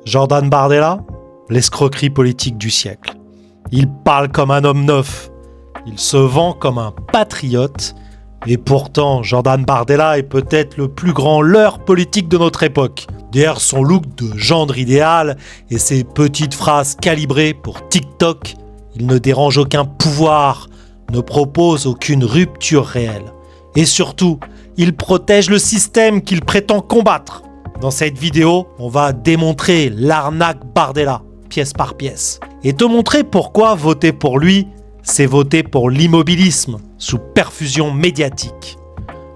Jordan Bardella, l'escroquerie politique du siècle. Il parle comme un homme neuf. Il se vend comme un patriote. Et pourtant, Jordan Bardella est peut-être le plus grand leurre politique de notre époque. Derrière son look de gendre idéal et ses petites phrases calibrées pour TikTok, il ne dérange aucun pouvoir, ne propose aucune rupture réelle. Et surtout, il protège le système qu'il prétend combattre. Dans cette vidéo, on va démontrer l'arnaque Bardella, pièce par pièce. Et te montrer pourquoi voter pour lui, c'est voter pour l'immobilisme sous perfusion médiatique.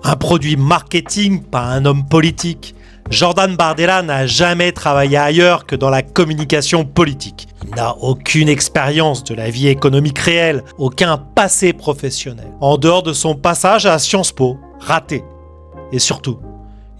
Un produit marketing, pas un homme politique. Jordan Bardella n'a jamais travaillé ailleurs que dans la communication politique. Il n'a aucune expérience de la vie économique réelle, aucun passé professionnel. En dehors de son passage à Sciences Po, raté. Et surtout,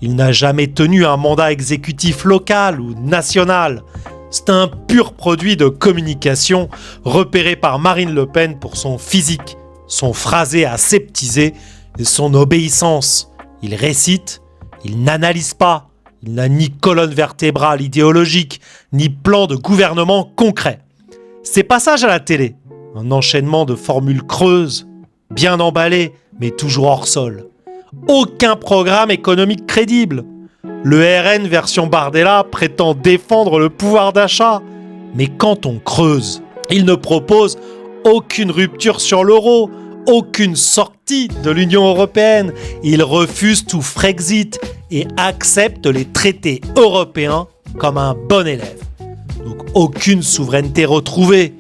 il n'a jamais tenu un mandat exécutif local ou national. C'est un pur produit de communication repéré par Marine Le Pen pour son physique, son phrasé aseptisé et son obéissance. Il récite, il n'analyse pas. Il n'a ni colonne vertébrale idéologique, ni plan de gouvernement concret. Ses passages à la télé, un enchaînement de formules creuses, bien emballées, mais toujours hors sol. Aucun programme économique crédible. Le RN version Bardella prétend défendre le pouvoir d'achat. Mais quand on creuse, il ne propose aucune rupture sur l'euro, aucune sortie de l'Union européenne. Il refuse tout Frexit et accepte les traités européens comme un bon élève. Donc aucune souveraineté retrouvée.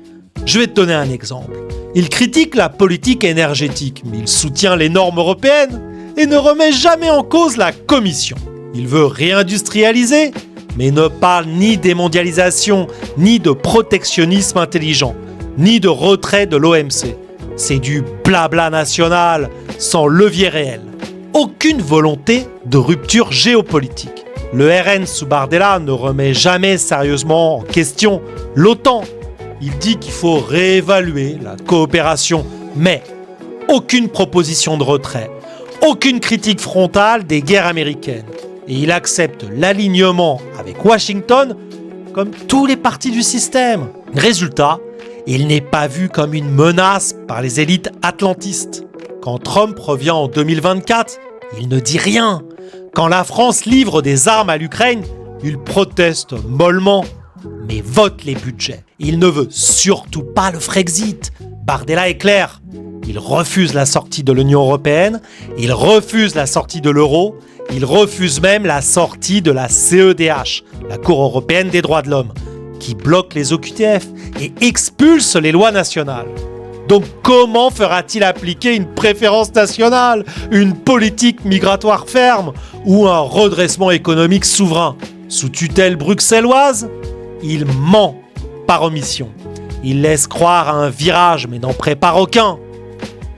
Je vais te donner un exemple. Il critique la politique énergétique, mais il soutient les normes européennes et ne remet jamais en cause la Commission. Il veut réindustrialiser, mais ne parle ni démondialisation, ni de protectionnisme intelligent, ni de retrait de l'OMC. C'est du blabla national, sans levier réel. Aucune volonté de rupture géopolitique. Le RN sous Bardella ne remet jamais sérieusement en question l'OTAN. Il dit qu'il faut réévaluer la coopération, mais aucune proposition de retrait, aucune critique frontale des guerres américaines. Et il accepte l'alignement avec Washington comme tous les partis du système. Résultat, il n'est pas vu comme une menace par les élites atlantistes. Quand Trump revient en 2024, il ne dit rien. Quand la France livre des armes à l'Ukraine, il proteste mollement, mais vote les budgets. Il ne veut surtout pas le Frexit. Bardella est clair. Il refuse la sortie de l'Union européenne, il refuse la sortie de l'euro, il refuse même la sortie de la CEDH, la Cour européenne des droits de l'homme, qui bloque les OQTF et expulse les lois nationales. Donc comment fera-t-il appliquer une préférence nationale, une politique migratoire ferme ou un redressement économique souverain sous tutelle bruxelloise? Il ment par omission. Il laisse croire à un virage mais n'en prépare aucun.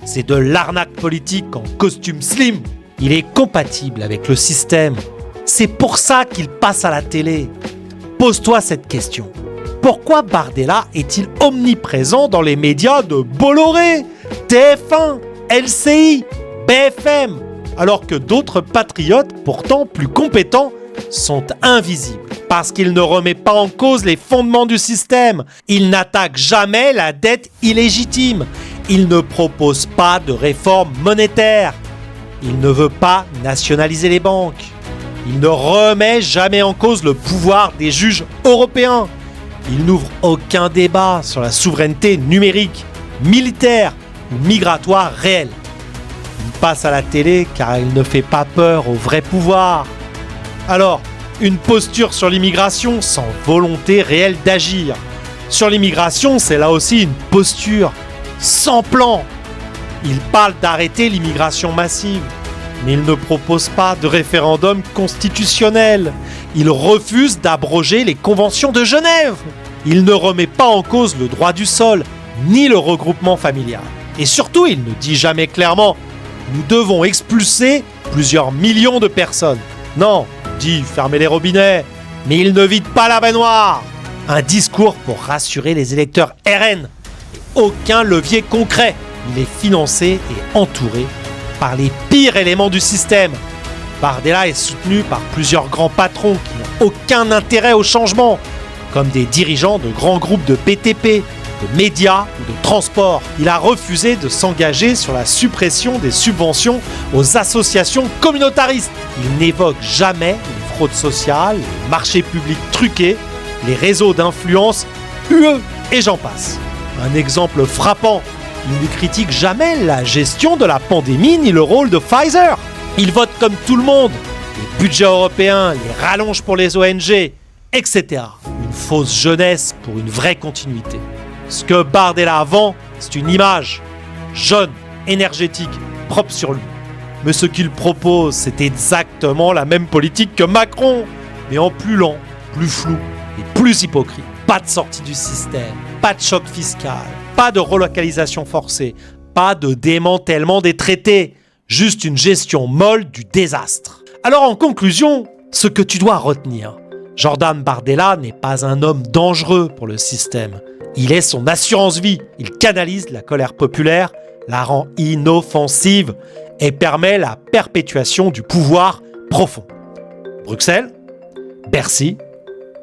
C'est de l'arnaque politique en costume slim. Il est compatible avec le système. C'est pour ça qu'il passe à la télé. Pose-toi cette question. Pourquoi Bardella est-il omniprésent dans les médias de Bolloré, TF1, LCI, BFM, alors que d'autres patriotes, pourtant plus compétents, sont invisibles? Parce qu'il ne remet pas en cause les fondements du système. Il n'attaque jamais la dette illégitime. Il ne propose pas de réforme monétaire. Il ne veut pas nationaliser les banques. Il ne remet jamais en cause le pouvoir des juges européens. Il n'ouvre aucun débat sur la souveraineté numérique, militaire ou migratoire réelle. Il passe à la télé car il ne fait pas peur au vrai pouvoir. Alors, une posture sur l'immigration sans volonté réelle d'agir. Sur l'immigration, c'est là aussi une posture sans plan. Il parle d'arrêter l'immigration massive, mais il ne propose pas de référendum constitutionnel. Il refuse d'abroger les conventions de Genève. Il ne remet pas en cause le droit du sol, ni le regroupement familial. Et surtout, il ne dit jamais clairement « nous devons expulser plusieurs millions de personnes ». Non, il dit « fermez les robinets », mais il ne vide pas la baignoire. Un discours pour rassurer les électeurs RN. Et aucun levier concret. Il est financé et entouré par les pires éléments du système. Bardella est soutenu par plusieurs grands patrons qui n'ont aucun intérêt au changement, comme des dirigeants de grands groupes de BTP, de médias ou de transport. Il a refusé de s'engager sur la suppression des subventions aux associations communautaristes. Il n'évoque jamais les fraudes sociales, les marchés publics truqués, les réseaux d'influence, UE et j'en passe. Un exemple frappant, il ne critique jamais la gestion de la pandémie ni le rôle de Pfizer. Il vote comme tout le monde, les budgets européens, les rallonges pour les ONG, etc. Une fausse jeunesse pour une vraie continuité. Ce que Bardella vend, c'est une image, jeune, énergétique, propre sur lui. Mais ce qu'il propose, c'est exactement la même politique que Macron, mais en plus lent, plus flou et plus hypocrite. Pas de sortie du système, pas de choc fiscal, pas de relocalisation forcée, pas de démantèlement des traités, juste une gestion molle du désastre. Alors en conclusion, ce que tu dois retenir, Jordan Bardella n'est pas un homme dangereux pour le système. Il est son assurance-vie. Il canalise la colère populaire, la rend inoffensive et permet la perpétuation du pouvoir profond. Bruxelles, Bercy,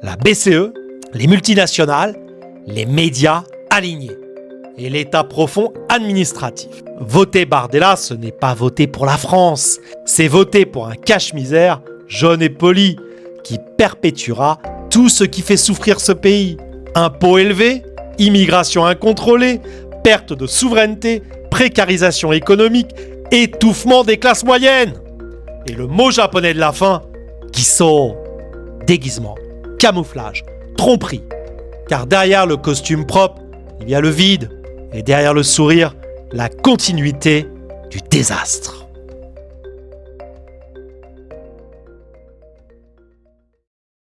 la BCE, les multinationales, les médias alignés et l'État profond administratif. Voter Bardella, ce n'est pas voter pour la France, c'est voter pour un cache-misère jaune et poli qui perpétuera tout ce qui fait souffrir ce pays. Impôts élevés, immigration incontrôlée, perte de souveraineté, précarisation économique, étouffement des classes moyennes. Et le mot japonais de la fin, kiso, déguisement, camouflage, tromperie. Car derrière le costume propre, il y a le vide. Et derrière le sourire, la continuité du désastre.